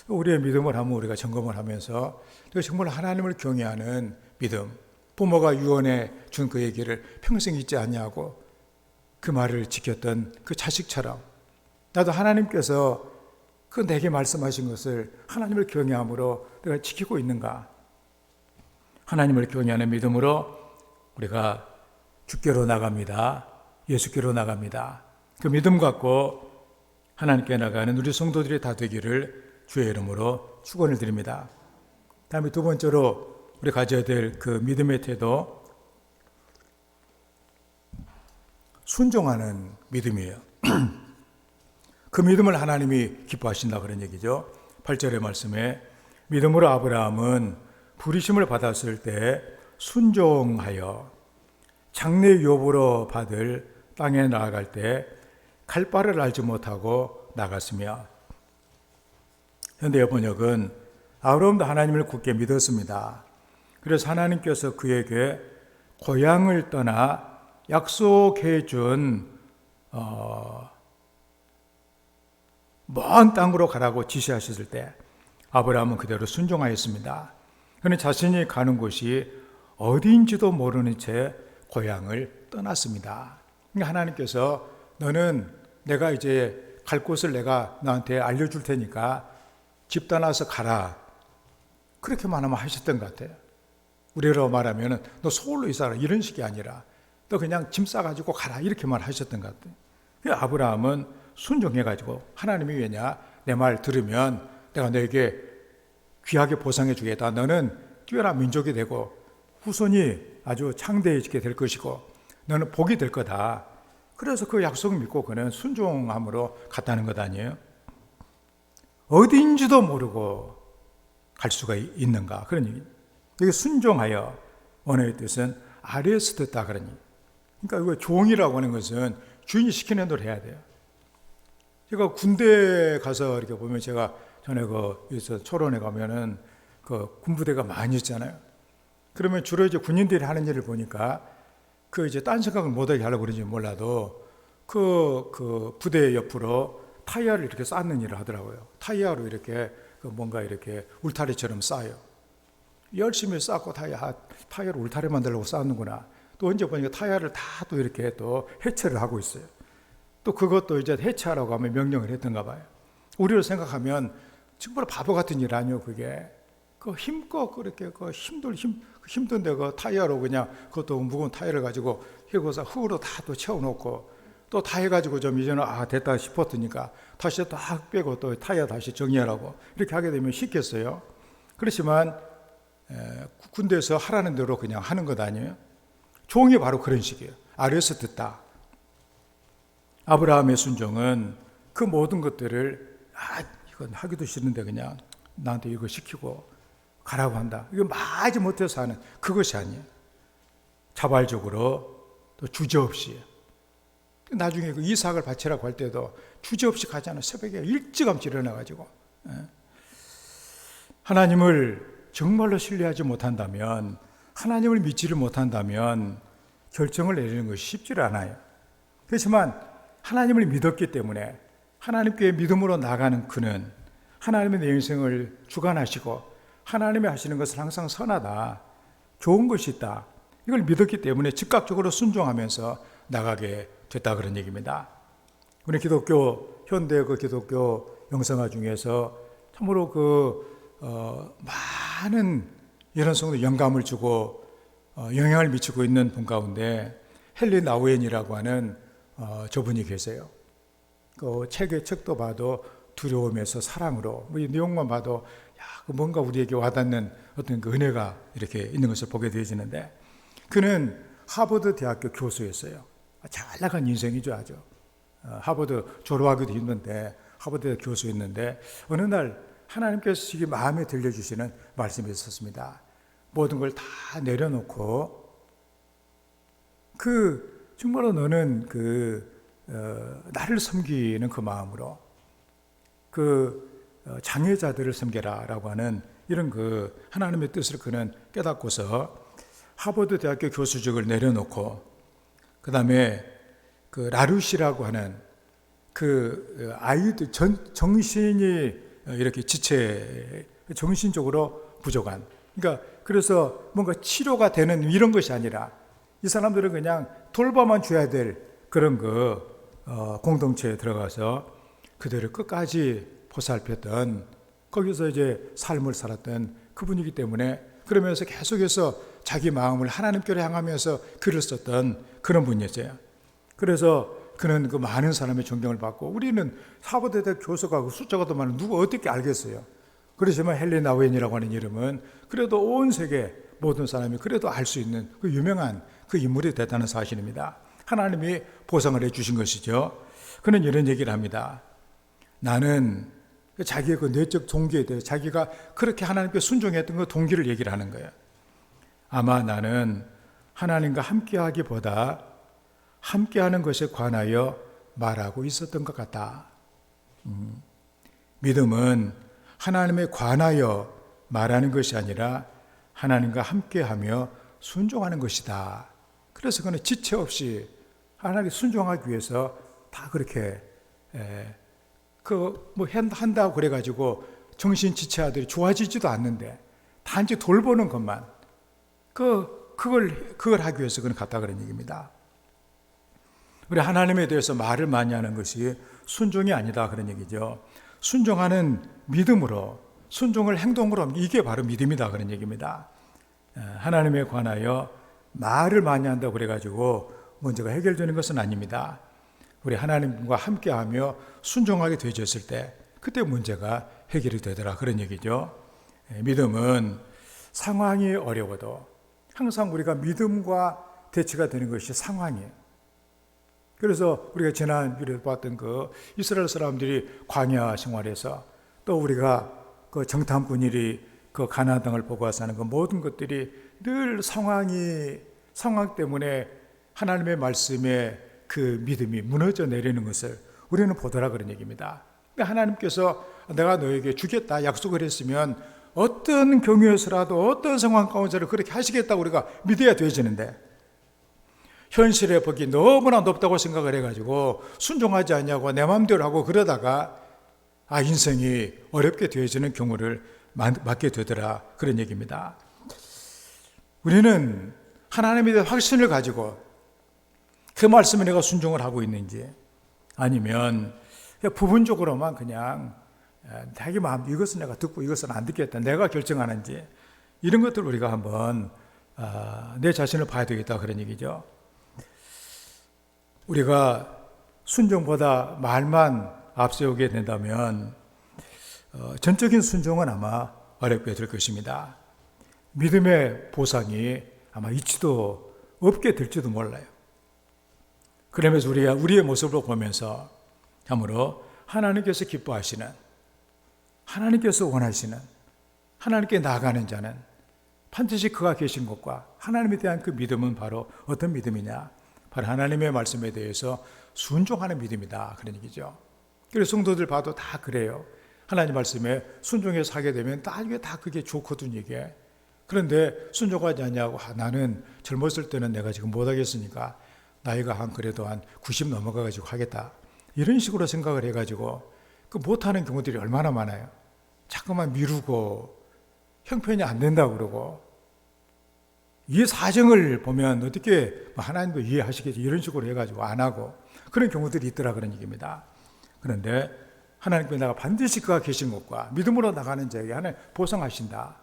우리의 믿음을 한번 우리가 점검을 하면서 정말 하나님을 경외하는 믿음, 부모가 유언해 준 그 얘기를 평생 잊지 않냐고 그 말을 지켰던 그 자식처럼 나도 하나님께서 그 내게 말씀하신 것을 하나님을 경외함으로 내가 지키고 있는가? 하나님을 경외하는 믿음으로 우리가 주께로 나갑니다. 예수께로 나갑니다. 그 믿음 갖고 하나님께 나가는 우리 성도들이 다 되기를 주의 이름으로 축원을 드립니다. 다음에 두 번째로 우리 가져야 될 그 믿음의 태도, 순종하는 믿음이에요. 그 믿음을 하나님이 기뻐하신다 그런 얘기죠. 8절의 말씀에 믿음으로 아브라함은 부르심을 받았을 때 순종하여 장래 유업으로 받을 땅에 나아갈 때 갈 바를 알지 못하고 나갔으며, 현대의 번역은 아브라함도 하나님을 굳게 믿었습니다. 그래서 하나님께서 그에게 고향을 떠나 약속해 준 먼 땅으로 가라고 지시하셨을 때 아브라함은 그대로 순종하였습니다. 그는 자신이 가는 곳이 어디인지도 모르는 채 고향을 떠났습니다. 그러니까 하나님께서 너는 내가 이제 갈 곳을 내가 너한테 알려줄 테니까 집 떠나서 가라. 그렇게만 하면 하셨던 것 같아요. 우리로 말하면 너 서울로 이사라 이런 식이 아니라 너 그냥 짐 싸가지고 가라 이렇게만 하셨던 것 같아요. 아브라함은 순종해가지고 하나님이 왜냐 내 말 들으면 내가 너에게 귀하게 보상해 주겠다. 너는 뛰어난 민족이 되고 후손이 아주 창대해지게 될 것이고 너는 복이 될 거다. 그래서 그 약속을 믿고 그는 순종함으로 갔다는 것 아니에요. 어디인지도 모르고 갈 수가 있는가 그런 얘기. 이게 순종하여 언어의 뜻은 아래에서 듣다 그런 얘기. 그러니까 이거 종이라고 하는 것은 주인이 시키는 대로 해야 돼요. 제가 군대 가서 이렇게 보면 제가 전에 여기서 초론에 가면은 그 군부대가 많이 있잖아요. 그러면 주로 이제 군인들이 하는 일을 보니까 이제 딴 생각을 못하게 하려고 그런지 몰라도 그 부대 옆으로 타이어를 이렇게 쌓는 일을 하더라고요. 타이어로 이렇게 뭔가 이렇게 울타리처럼 쌓아요. 열심히 쌓고 타이어를 울타리 만들려고 쌓는구나. 또 언제 보니까 타이어를 다 또 이렇게 또 해체를 하고 있어요. 또 그것도 이제 해체하라고 하면 명령을 했던가 봐요. 우리로 생각하면 정말 바보 같은 일 아니에요, 그게. 힘껏 그렇게 힘든데 타이어로 그냥 그것도 무거운 타이어를 가지고 해고서 흙으로 다 또 채워놓고 또 다 해가지고 좀 이제는 됐다 싶었으니까 다시 또 빼고 또 타이어 다시 정리하라고 이렇게 하게 되면 쉽겠어요. 그렇지만 군대에서 하라는 대로 그냥 하는 것 아니에요. 종이 바로 그런 식이에요. 아래에서 듣다. 아브라함의 순종은 그 모든 것들을 이건 하기도 싫은데 그냥 나한테 이거 시키고 가라고 한다. 이거 마지 못해서 하는 그것이 아니에요. 자발적으로 또 주저없이. 나중에 그 이삭을 바치라고 할 때도 주저없이 가잖아요. 새벽에 일찌감치 일어나가지고. 하나님을 정말로 신뢰하지 못한다면, 하나님을 믿지를 못한다면 결정을 내리는 것이 쉽지 않아요. 그렇지만 하나님을 믿었기 때문에 하나님께 믿음으로 나가는 그는 하나님의 내 인생을 주관하시고 하나님이 하시는 것은 항상 선하다, 좋은 것이 있다. 이걸 믿었기 때문에 즉각적으로 순종하면서 나가게 됐다 그런 얘기입니다. 우리 현대 기독교 영성화 중에서 참으로 많은 이런 성도 영감을 주고 영향을 미치고 있는 분 가운데 헨리 나우엔이라고 하는 저분이 계세요. 책도 봐도 두려움에서 사랑으로, 이 내용만 봐도 뭔가 우리에게 와닿는 어떤 그 은혜가 이렇게 있는 것을 보게 되어지는데, 그는 하버드 대학교 교수였어요. 잘 나간 인생이죠, 아주. 하버드 졸업하기도 힘든데 하버드 교수였는데 어느 날 하나님께서 이게 마음에 들려주시는 말씀이 있었습니다. 모든 걸 다 내려놓고 정말로 너는 나를 섬기는 그 마음으로 장애자들을 섬겨라라고 하는 이런 하나님의 뜻을 그는 깨닫고서 하버드 대학교 교수직을 내려놓고 그 다음에 라루시라고 하는 아이들 정신이 이렇게 정신적으로 부족한, 그러니까 그래서 뭔가 치료가 되는 이런 것이 아니라 이 사람들은 그냥 돌봐만 줘야 될 그런 공동체에 들어가서 그들을 끝까지 보살폈던, 거기서 이제 삶을 살았던 그분이기 때문에, 그러면서 계속해서 자기 마음을 하나님께로 향하면서 글을 썼던 그런 분이었어요. 그래서 그는 많은 사람의 존경을 받고, 우리는 하버드 대학 교수가 숫자가 더 많은 누가 어떻게 알겠어요. 그렇지만 헨리 나우엔이라고 하는 이름은 그래도 온 세계 모든 사람이 그래도 알 수 있는 유명한 인물이 됐다는 사실입니다. 하나님이 보상을 해주신 것이죠. 그는 이런 얘기를 합니다. 나는 자기의 내적 동기에 대해, 자기가 그렇게 하나님께 순종했던 동기를 얘기를 하는 거예요. 아마 나는 하나님과 함께하기보다 함께하는 것에 관하여 말하고 있었던 것 같다. 믿음은 하나님에 관하여 말하는 것이 아니라 하나님과 함께하며 순종하는 것이다. 그래서 그는 지체 없이 하나님께 순종하기 위해서 다 그렇게 한다고 그래가지고 정신 지체아들이 좋아지지도 않는데 단지 돌보는 것만, 그걸 하기 위해서 그는 갔다 그런 얘기입니다. 우리 하나님에 대해서 말을 많이 하는 것이 순종이 아니다 그런 얘기죠. 순종하는 믿음으로, 순종을 행동으로, 이게 바로 믿음이다 그런 얘기입니다. 하나님에 관하여 말을 많이 한다고 그래가지고 문제가 해결되는 것은 아닙니다. 우리 하나님과 함께하며 순종하게 되어졌을 때 그때 문제가 해결이 되더라 그런 얘기죠. 믿음은 상황이 어려워도 항상 우리가 믿음과 대치가 되는 것이 상황이에요. 그래서 우리가 지난 주에 봤던 그 이스라엘 사람들이 광야 생활에서 또 우리가 그 정탐꾼들이 그 가나안 땅을 보고 와서 하는 그 모든 것들이 늘 상황 때문에 하나님의 말씀에 그 믿음이 무너져 내리는 것을 우리는 보더라 그런 얘기입니다. 그러니까 하나님께서 내가 너에게 주겠다 약속을 했으면 어떤 경우에서라도 어떤 상황 가운데서 그렇게 하시겠다고 우리가 믿어야 되어지는데 현실의 벽이 너무나 높다고 생각을 해가지고 순종하지 않냐고 내 마음대로 하고 그러다가 인생이 어렵게 되어지는 경우를 맞게 되더라 그런 얘기입니다. 우리는 하나님에 대한 확신을 가지고 그 말씀에 내가 순종을 하고 있는지 아니면 부분적으로만 그냥 자기 마음 이것은 내가 듣고 이것은 안 듣겠다 내가 결정하는지 이런 것들 우리가 한번 내 자신을 봐야 되겠다 그런 얘기죠. 우리가 순종보다 말만 앞세우게 된다면 전적인 순종은 아마 어렵게 될 것입니다. 믿음의 보상이 아마 있지도 없게 될지도 몰라요. 그러면서 우리가 우리의 모습을 보면서 참으로 하나님께서 기뻐하시는, 하나님께서 원하시는, 하나님께 나아가는 자는 반드시 그가 계신 것과 하나님에 대한 그 믿음은 바로 어떤 믿음이냐? 바로 하나님의 말씀에 대해서 순종하는 믿음이다 그런 얘기죠. 그래서 성도들 봐도 다 그래요. 하나님 말씀에 순종해서 하게 되면 나중에 다 그게 좋거든요 이게. 그런데 순종하지 않냐고 나는 젊었을 때는 내가 지금 못하겠으니까 나이가 그래도 한 90 넘어가가지고 하겠다 이런 식으로 생각을 해가지고 그 못하는 경우들이 얼마나 많아요. 자꾸만 미루고 형편이 안 된다고 그러고 이 사정을 보면 어떻게 하나님도 이해하시겠지 이런 식으로 해가지고 안 하고 그런 경우들이 있더라 그런 얘기입니다. 그런데 하나님께 내가 반드시 그가 계신 것과 믿음으로 나가는 자에게 하나님 보상하신다.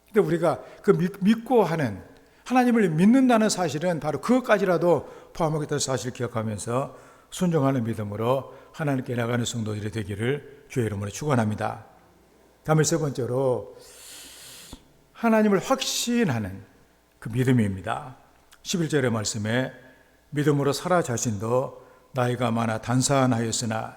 근데 우리가 그 믿고 하는 하나님을 믿는다는 사실은 바로 그것까지라도 포함하겠다는 사실을 기억하면서 순종하는 믿음으로 하나님께 나가는 성도들이 되기를 주의 이름으로 축원합니다. 다음에 세 번째로 하나님을 확신하는 그 믿음입니다. 11절의 말씀에 믿음으로 사라 자신도 나이가 많아 단산하였으나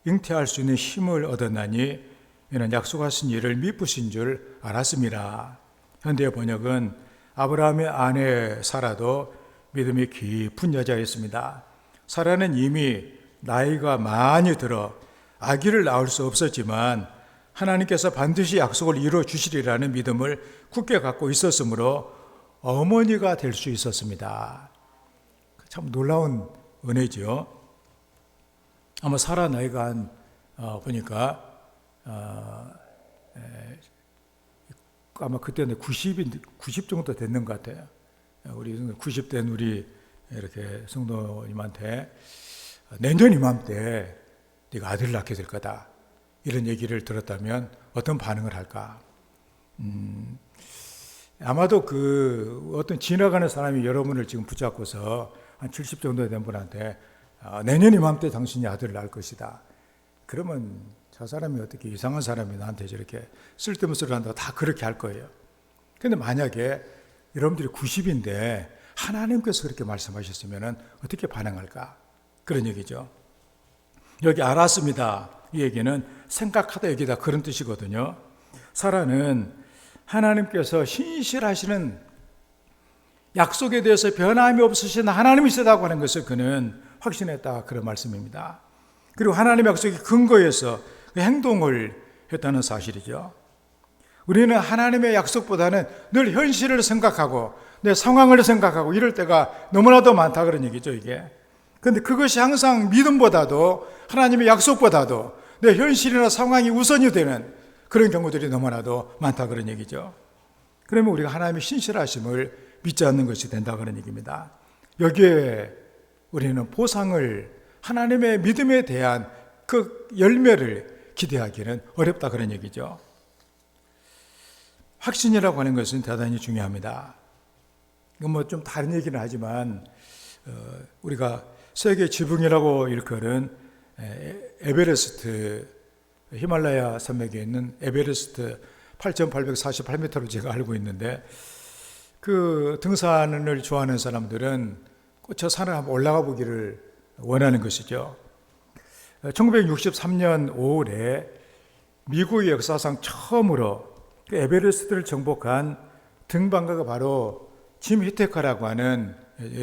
잉태할 수 있는 힘을 얻었나니 이는 약속하신 일을 미쁘신 줄 알았습니다. 현대 번역은 아브라함의 아내 사라도 믿음이 깊은 여자였습니다. 사라는 이미 나이가 많이 들어 아기를 낳을 수 없었지만 하나님께서 반드시 약속을 이루어 주시리라는 믿음을 굳게 갖고 있었으므로 어머니가 될 수 있었습니다. 참 놀라운 은혜죠. 아마 사라 나이가 보니까 아마 그때는 90 정도 됐는 것 같아요. 우리 90된 우리 이렇게 성도님한테 내년 이맘때 네가 아들 낳게 될 거다 이런 얘기를 들었다면 어떤 반응을 할까? 아마도 그 어떤 지나가는 사람이 여러분을 지금 붙잡고서 한 70 정도 된 분한테 내년 이맘때 당신이 아들 낳을 것이다. 그러면 저 사람이 어떻게 이상한 사람이 나한테 저렇게 쓸데없는 소리를 한다고 다 그렇게 할 거예요. 그런데 만약에 여러분들이 90인데 하나님께서 그렇게 말씀하셨으면 어떻게 반응할까? 그런 얘기죠. 여기 알았습니다. 이 얘기는 생각하다 여기다 그런 뜻이거든요. 사라는 하나님께서 신실하시는 약속에 대해서 변함이 없으신 하나님이시다고 하는 것을 그는 확신했다 그런 말씀입니다. 그리고 하나님의 약속의 근거에서 그 행동을 했다는 사실이죠. 우리는 하나님의 약속보다는 늘 현실을 생각하고 내 상황을 생각하고 이럴 때가 너무나도 많다 그런 얘기죠 이게. 그런데 그것이 항상 믿음보다도 하나님의 약속보다도 내 현실이나 상황이 우선이 되는 그런 경우들이 너무나도 많다 그런 얘기죠. 그러면 우리가 하나님의 신실하심을 믿지 않는 것이 된다 그런 얘기입니다. 여기에 우리는 보상을, 하나님의 믿음에 대한 그 열매를 기대하기는 어렵다 그런 얘기죠. 확신이라고 하는 것은 대단히 중요합니다. 이건 뭐 좀 다른 얘기는 하지만 우리가 세계 지붕이라고 일컬은 에베레스트, 히말라야 산맥에 있는 에베레스트 8,848m로 제가 알고 있는데, 그 등산을 좋아하는 사람들은 꼭 저 산을 한번 올라가 보기를 원하는 것이죠. 1963년 5월에 미국의 역사상 처음으로 그 에베레스트를 정복한 등반가가 바로 짐 히테커라고 하는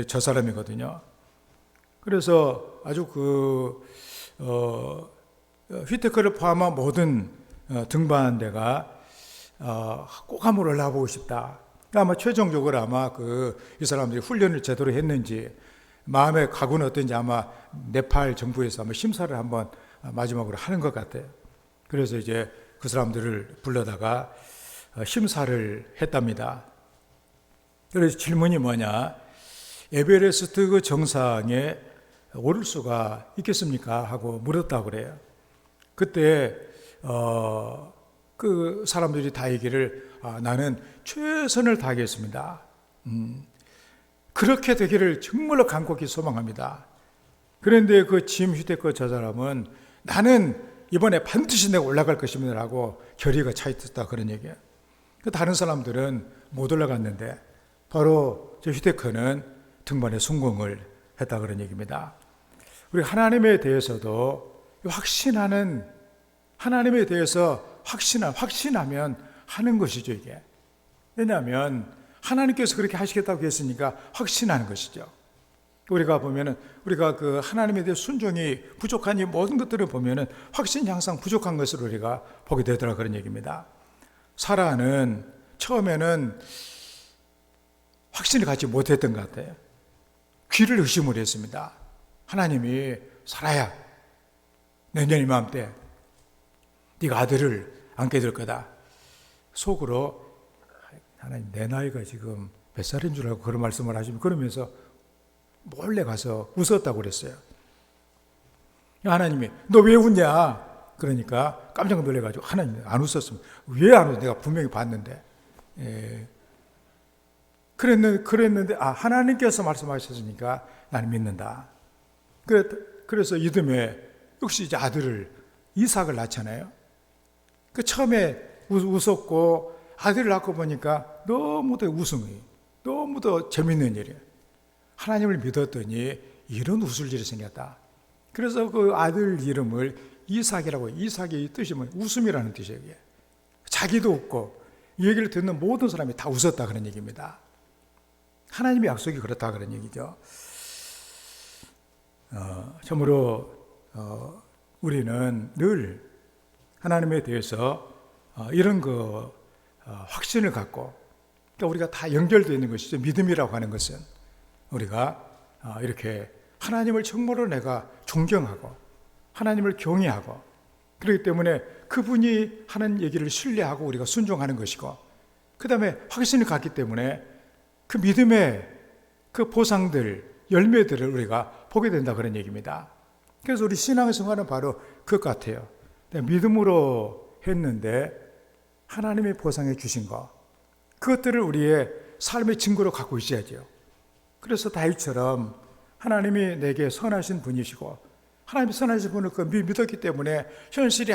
저 사람이거든요. 그래서 아주 히테커를 포함한 모든 등반대가 꼭 한번 올라가 보고 싶다. 아마 최종적으로 아마 이 사람들이 훈련을 제대로 했는지 마음의 각오는 어떤지 아마 네팔 정부에서 아마 심사를 한번 마지막으로 하는 것 같아요. 그래서 이제 그 사람들을 불러다가 심사를 했답니다. 그래서 질문이 뭐냐, 에베레스트 그 정상에 오를 수가 있겠습니까? 하고 물었다고 그래요. 그때 그 사람들이 다 얘기를, 나는 최선을 다하겠습니다. 그렇게 되기를 정말로 간곡히 소망합니다. 그런데 그 짐 휴테커 저 사람은 나는 이번에 반드시 내가 올라갈 것입니다 라고 결의가 차 있었다 그런 얘기예요. 다른 사람들은 못 올라갔는데 바로 저 휴테커는 등반에 성공을 했다 그런 얘기입니다. 우리 하나님에 대해서도 확신하는, 하나님에 대해서 확신하면 하는 것이죠, 이게. 왜냐하면 하나님께서 그렇게 하시겠다고 했으니까 확신하는 것이죠. 우리가 보면은, 우리가 그 하나님에 대해 순종이 부족한 이 모든 것들을 보면은 확신이 항상 부족한 것으로 우리가 보게 되더라 그런 얘기입니다. 사라는 처음에는 확신을 갖지 못했던 것 같아요. 귀를 의심을 했습니다. 하나님이 사라야, 내년 이맘때 네가 아들을 안게 될 거다. 속으로 하나님 내 나이가 지금 몇 살인 줄 알고 그런 말씀을 하시면, 그러면서 몰래 가서 웃었다고 그랬어요. 하나님이 너 왜 웃냐? 그러니까 깜짝 놀래가지고 하나님 안 웃었습니다. 왜 안 웃어? 내가 분명히 봤는데. 그랬는데 하나님께서 말씀하셨으니까 나는 믿는다. 그래서 이듬해 역시 이제 아들을, 이삭을 낳잖아요. 처음에 웃었고 아들을 낳고 보니까 너무도 웃음이, 너무도 재밌는 일이에요. 하나님을 믿었더니 이런 웃을 일이 생겼다. 그래서 그 아들 이름을 이삭이라고, 이삭의 뜻이 웃음이라는 뜻이에요. 자기도 웃고 이 얘기를 듣는 모든 사람이 다 웃었다 그런 얘기입니다. 하나님의 약속이 그렇다 그런 얘기죠. 참으로 우리는 늘 하나님에 대해서 이런 확신을 갖고, 그러니까 우리가 다 연결되어 있는 것이죠. 믿음이라고 하는 것은 우리가 이렇게 하나님을 정말로 내가 존경하고 하나님을 경외하고, 그렇기 때문에 그분이 하는 얘기를 신뢰하고 우리가 순종하는 것이고, 그 다음에 확신을 갖기 때문에 그 믿음의 그 보상들, 열매들을 우리가 보게 된다 그런 얘기입니다. 그래서 우리 신앙의 생활은 바로 그것 같아요. 믿음으로 했는데 하나님의 보상해 주신 것, 그것들을 우리의 삶의 증거로 갖고 있어야죠. 그래서 다윗처럼 하나님이 내게 선하신 분이시고, 하나님이 선하신 분을 믿었기 때문에 현실이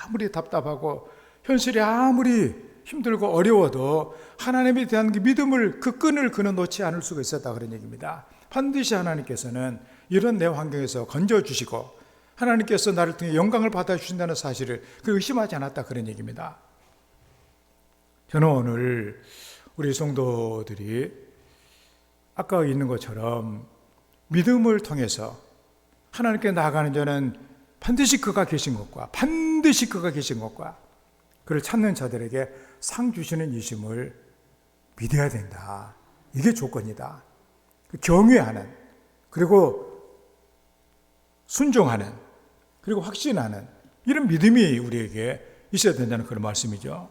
아무리 답답하고 현실이 아무리 힘들고 어려워도 하나님에 대한 그 믿음을, 그 끈을 그는 놓지 않을 수가 있었다 그런 얘기입니다. 반드시 하나님께서는 이런 내 환경에서 건져주시고 하나님께서 나를 통해 영광을 받아주신다는 사실을 의심하지 않았다 그런 얘기입니다. 저는 오늘 우리 성도들이 아까 있는 것처럼 믿음을 통해서 하나님께 나아가는 자는 반드시 그가 계신 것과 그를 찾는 자들에게 상 주시는 이심을 믿어야 된다. 이게 조건이다. 경외하는, 그리고 순종하는, 그리고 확신하는 이런 믿음이 우리에게 있어야 된다는 그런 말씀이죠.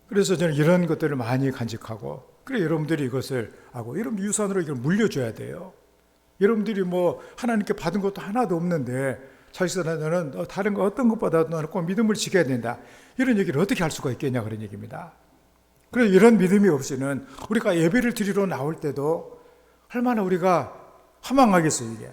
그래서 저는 이런 것들을 많이 간직하고 그래 여러분들이 이것을 하고 여러분 유산으로 이걸 물려줘야 돼요. 여러분들이 뭐 하나님께 받은 것도 하나도 없는데 자기가 너는 다른 거 어떤 것보다도 너는 꼭 믿음을 지켜야 된다. 이런 얘기를 어떻게 할 수가 있겠냐 그런 얘기입니다. 그래서 이런 믿음이 없이는 우리가 예배를 드리러 나올 때도 얼마나 우리가 허망하겠어요. 이게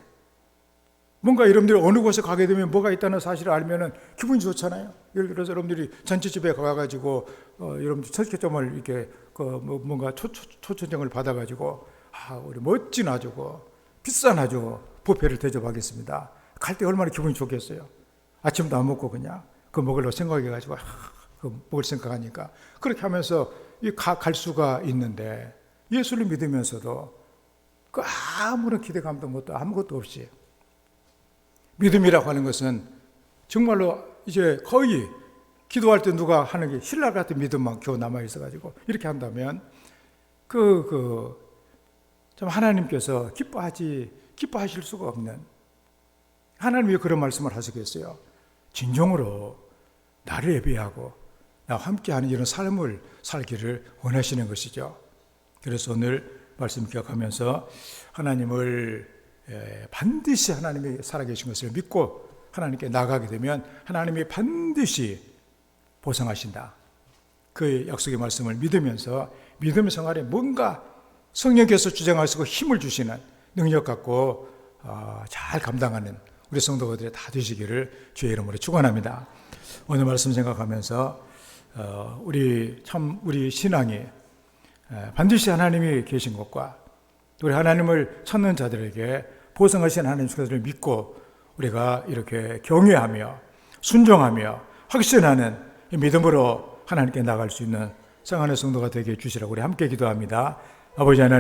뭔가 여러분들이 어느 곳에 가게 되면 뭐가 있다는 사실을 알면은 기분이 좋잖아요. 예를 들어서 여러분들이 전체집에 가가지고 여러분들 철개점을 이렇게 뭔가 초청장을 받아가지고 우리 멋진 아주 비싼 아주 뷔페를 대접하겠습니다. 갈 때 얼마나 기분이 좋겠어요. 아침도 안 먹고 그냥 먹으려고 생각해가지고 먹을 생각하니까 그렇게 하면서 갈 수가 있는데 예수를 믿으면서도 아무런 기대감도 아무것도 없이 믿음이라고 하는 것은 정말로 이제 거의 기도할 때 누가 하는 게 신라 같은 믿음만 겨우 남아있어가지고 이렇게 한다면 참 하나님께서 기뻐하실 수가 없는, 하나님이 그런 말씀을 하시겠어요. 진정으로 나를 예배하고 나와 함께하는 이런 삶을 살기를 원하시는 것이죠. 그래서 오늘 말씀 기억하면서 하나님을 반드시 하나님이 살아계신 것을 믿고 하나님께 나가게 되면 하나님이 반드시 보상하신다. 그 약속의 말씀을 믿으면서 믿음의 생활에 뭔가 성령께서 주장하시고 힘을 주시는 능력 갖고 잘 감당하는 우리 성도들이 다 되시기를 주의 이름으로 축원합니다. 오늘 말씀 생각하면서 우리 신앙이 반드시 하나님이 계신 것과 우리 하나님을 찾는 자들에게 보상하신 하나님 것을 믿고 우리가 이렇게 경외하며 순종하며 확신하는 믿음으로 하나님께 나갈 수 있는 사랑하는 성도가 되게 해주시라고 우리 함께 기도합니다. 아버지 하나님,